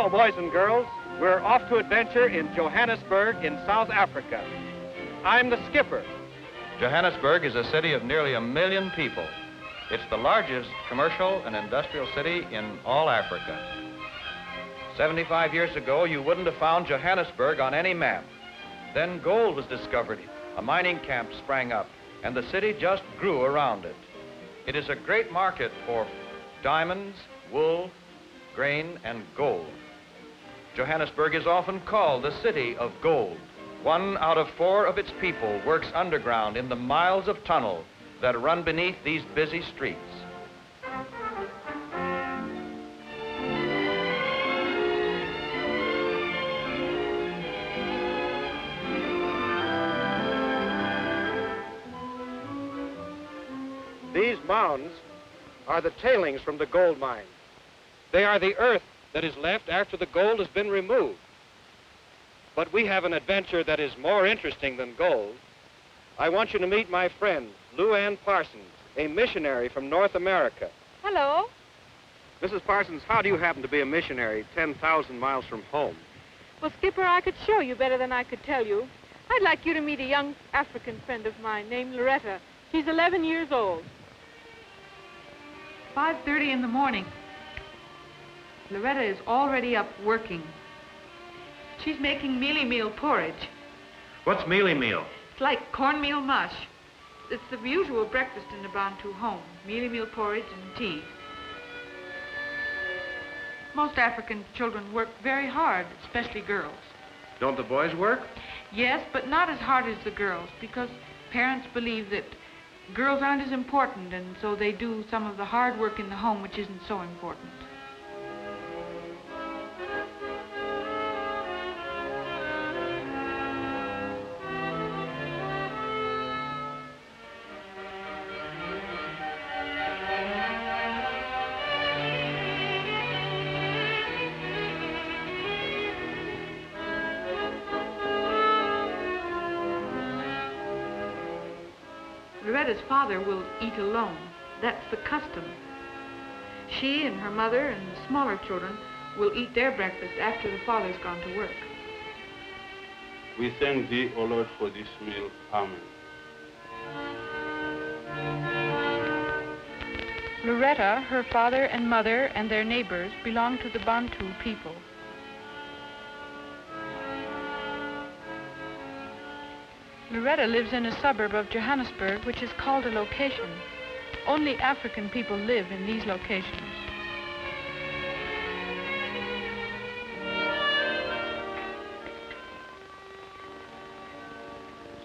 Hello, boys and girls. We're off to adventure in Johannesburg in South Africa. I'm the skipper. Johannesburg is a city of nearly 1 million people. It's the largest commercial and industrial city in all Africa. 75 years ago, you wouldn't have found Johannesburg on any map. Then gold was discovered. A mining camp sprang up, and the city just grew around it. It is a great market for diamonds, wool, grain, and gold. Johannesburg is often called the city of gold. 1 out of 4 of its people works underground in the miles of tunnel that run beneath these busy streets. These mounds are the tailings from the gold mine. They are the earth that is left after the gold has been removed. But we have an adventure that is more interesting than gold. I want you to meet my friend, Lou Ann Parsons, a missionary from North America. Hello. Mrs. Parsons, how do you happen to be a missionary 10,000 miles from home? Well, Skipper, I could show you better than I could tell you. I'd like you to meet a young African friend of mine named Loretta. She's 11 years old. 5:30 in the morning. Loretta is already up working. She's making mealie meal porridge. What's mealie meal? It's like cornmeal mush. It's the usual breakfast in a Bantu home, mealie meal porridge and tea. Most African children work very hard, especially girls. Don't the boys work? Yes, but not as hard as the girls, because parents believe that girls aren't as important, and so they do some of the hard work in the home, which isn't so important. Loretta's father will eat alone. That's the custom. She and her mother and the smaller children will eat their breakfast after the father's gone to work. We thank thee, O Lord, for this meal. Amen. Loretta, her father and mother and their neighbors belong to the Bantu people. Loretta lives in a suburb of Johannesburg, which is called a location. Only African people live in these locations.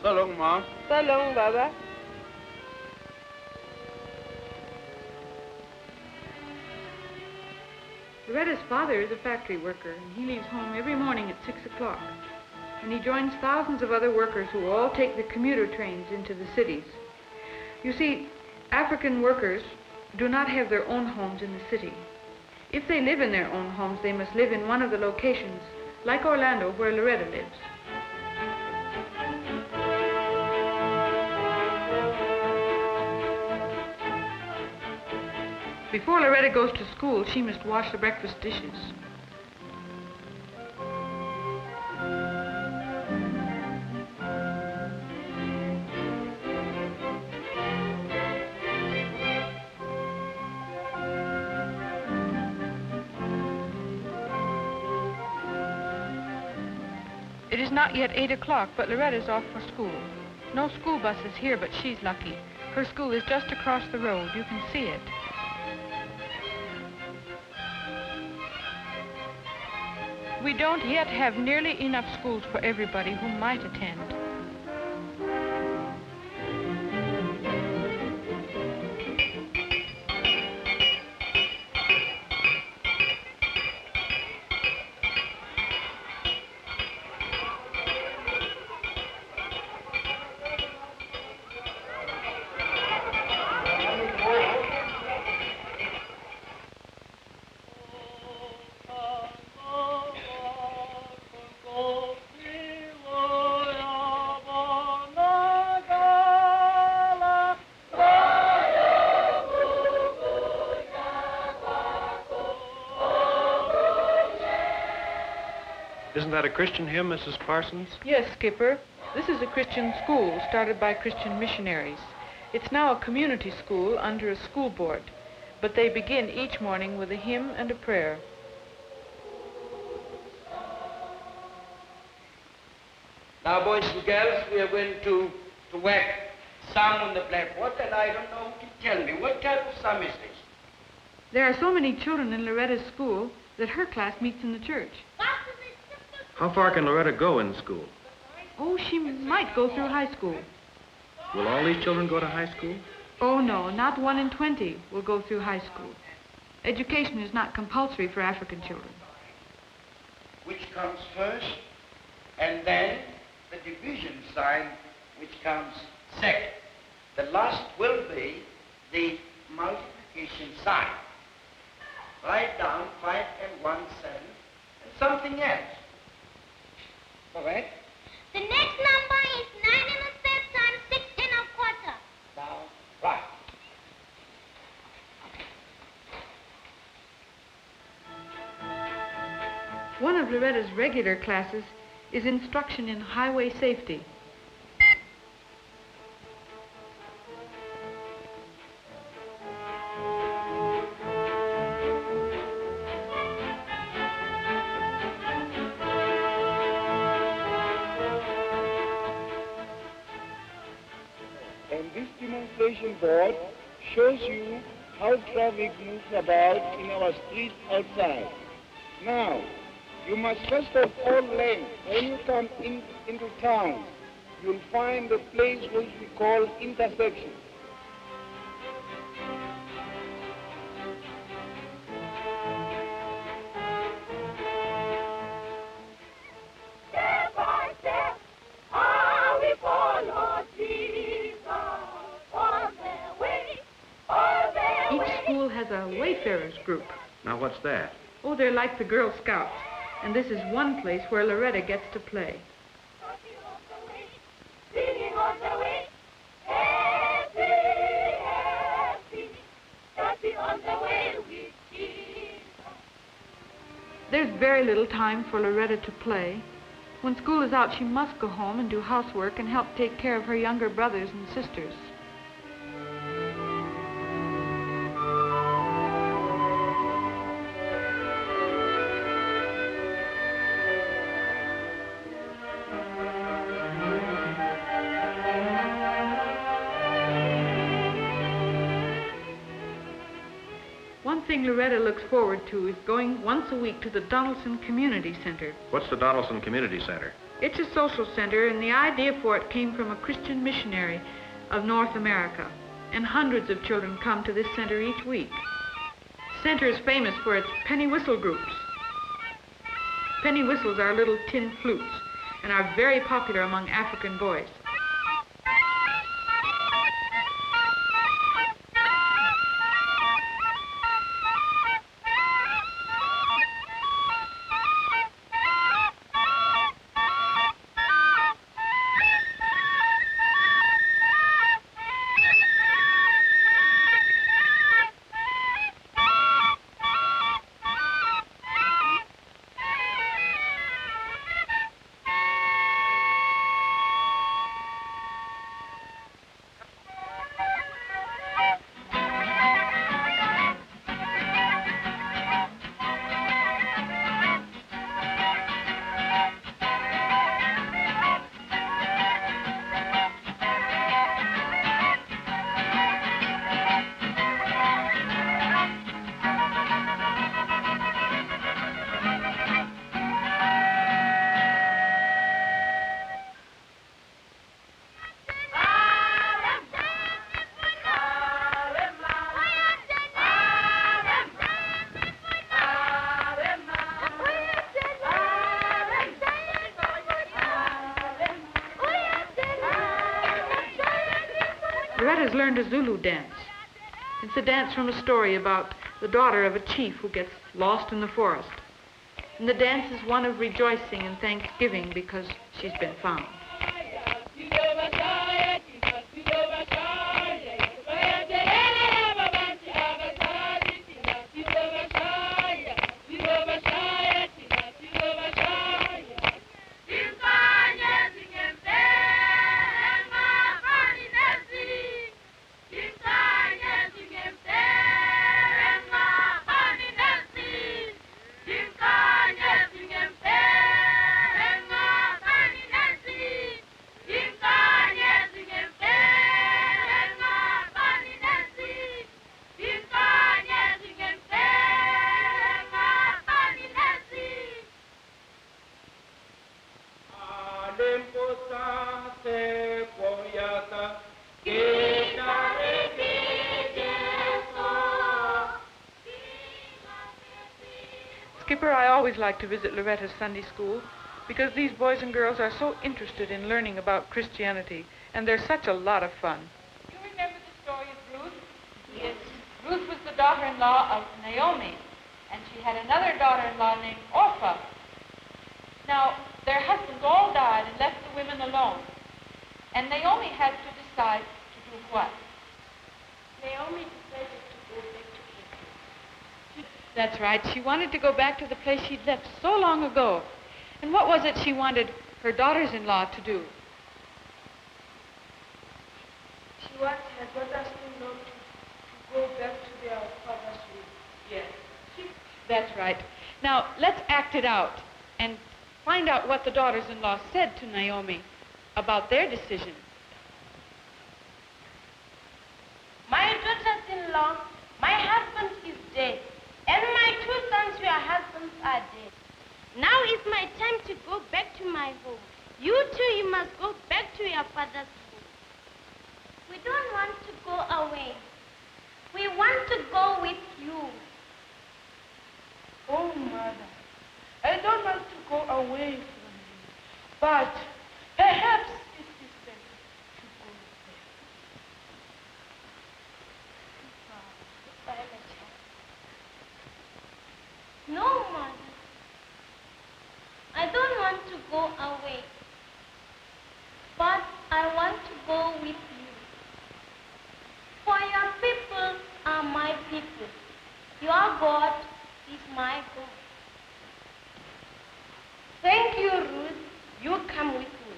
So long, Mom. So long, Baba. Loretta's father is a factory worker, and he leaves home every morning at 6 o'clock. And he joins thousands of other workers who all take the commuter trains into the cities. You see, African workers do not have their own homes in the city. If they live in their own homes, they must live in one of the locations, like Orlando, where Loretta lives. Before Loretta goes to school, she must wash the breakfast dishes. It is not yet 8 o'clock, but Loretta's off for school. No school bus is here, but she's lucky. Her school is just across the road. You can see it. We don't yet have nearly enough schools for everybody who might attend. Isn't that a Christian hymn, Mrs. Parsons? Yes, Skipper. This is a Christian school started by Christian missionaries. It's now a community school under a school board, but they begin each morning with a hymn and a prayer. Now, boys and girls, we are going to work psalm on the blackboard, and I don't know who can tell me. What type of psalm is this? There are so many children in Loretta's school that her class meets in the church. How far can Loretta go in school? Oh, she might go through high school. Will all these children go to high school? Oh, no, not 1 in 20 will go through high school. Education is not compulsory for African children. Which comes first, and then the division sign, which comes second. The last will be the multiplication sign. Write down 5 and 1, 7, and something else. Correct? The next number is 9 1/5 times 6 1/4. Now, right. One of Loretta's regular classes is instruction in highway safety. And this demonstration board shows you how traffic moves about in our streets outside. Now, you must first of all learn, when you come into town, you'll find a place which we call intersection. Step by step, how we follow Jesus on their way, on their way. Each school has a wayfarers group. Now, what's that? Oh, they're like the Girl Scouts. And this is one place where Loretta gets to play. Singing on the way, happy, happy, happy on the way with Jesus. There's very little time for Loretta to play. When school is out, she must go home and do housework and help take care of her younger brothers and sisters. One thing Loretta looks forward to is going once a week to the Donaldson Community Center. What's the Donaldson Community Center? It's a social center, and the idea for it came from a Christian missionary of North America. And hundreds of children come to this center each week. The center is famous for its penny whistle groups. Penny whistles are little tin flutes and are very popular among African boys. Loretta's learned a Zulu dance. It's a dance from a story about the daughter of a chief who gets lost in the forest. And the dance is one of rejoicing and thanksgiving because she's been found. Skipper, I always like to visit Loretta's Sunday school because these boys and girls are so interested in learning about Christianity, and they're such a lot of fun. You remember the story of Ruth? Yes. Ruth was the daughter-in-law of Naomi, and she had another daughter-in-law named Orpah. Now, their husbands all died and left the women alone. And Naomi had to decide to do what? Naomi decided to go back to Egypt. That's right. She wanted to go back to the place she'd left so long ago. And what was it she wanted her daughters-in-law to do? She wanted her daughters-in-law to go back to their father's home. Yes. That's right. Now, let's act it out and find out what the daughters-in-law said to Naomi about their decision. My daughters-in-law, my husband is dead, and my 2 sons, your husbands are dead. Now is my time to go back to my home. You too, you must go back to your father's home. We don't want to go away. We want to go with you. Oh, Mother, I don't want to go away from you, but perhaps it is better to go there. Goodbye, my child. No, Mother. I don't want to go away, but I want to go with you. For your people are my people. Your God is my God. Thank you, Ruth. You come with me.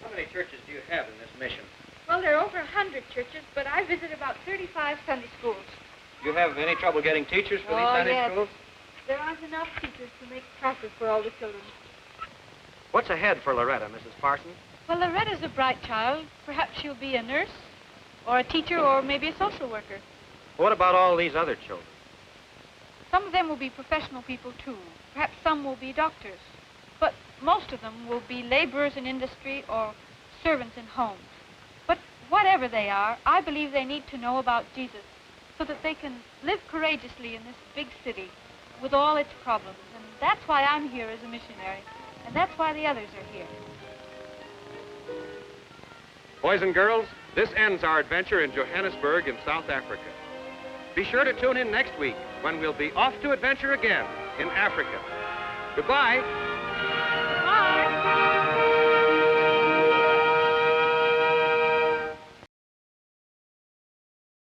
How many churches do you have in this mission? Well, there are over 100 churches, but I visit about 35 Sunday schools. Do you have any trouble getting teachers for these Oh, Sunday yes. schools? There aren't enough teachers to make classes for all the children. What's ahead for Loretta, Mrs. Parsons? Well, Loretta's a bright child. Perhaps she'll be a nurse, or a teacher, or maybe a social worker. What about all these other children? Some of them will be professional people, too. Perhaps some will be doctors. But most of them will be laborers in industry or servants in homes. But whatever they are, I believe they need to know about Jesus so that they can live courageously in this big city with all its problems. And that's why I'm here as a missionary. And that's why the others are here. Boys and girls, this ends our adventure in Johannesburg in South Africa. Be sure to tune in next week when we'll be off to adventure again in Africa. Goodbye.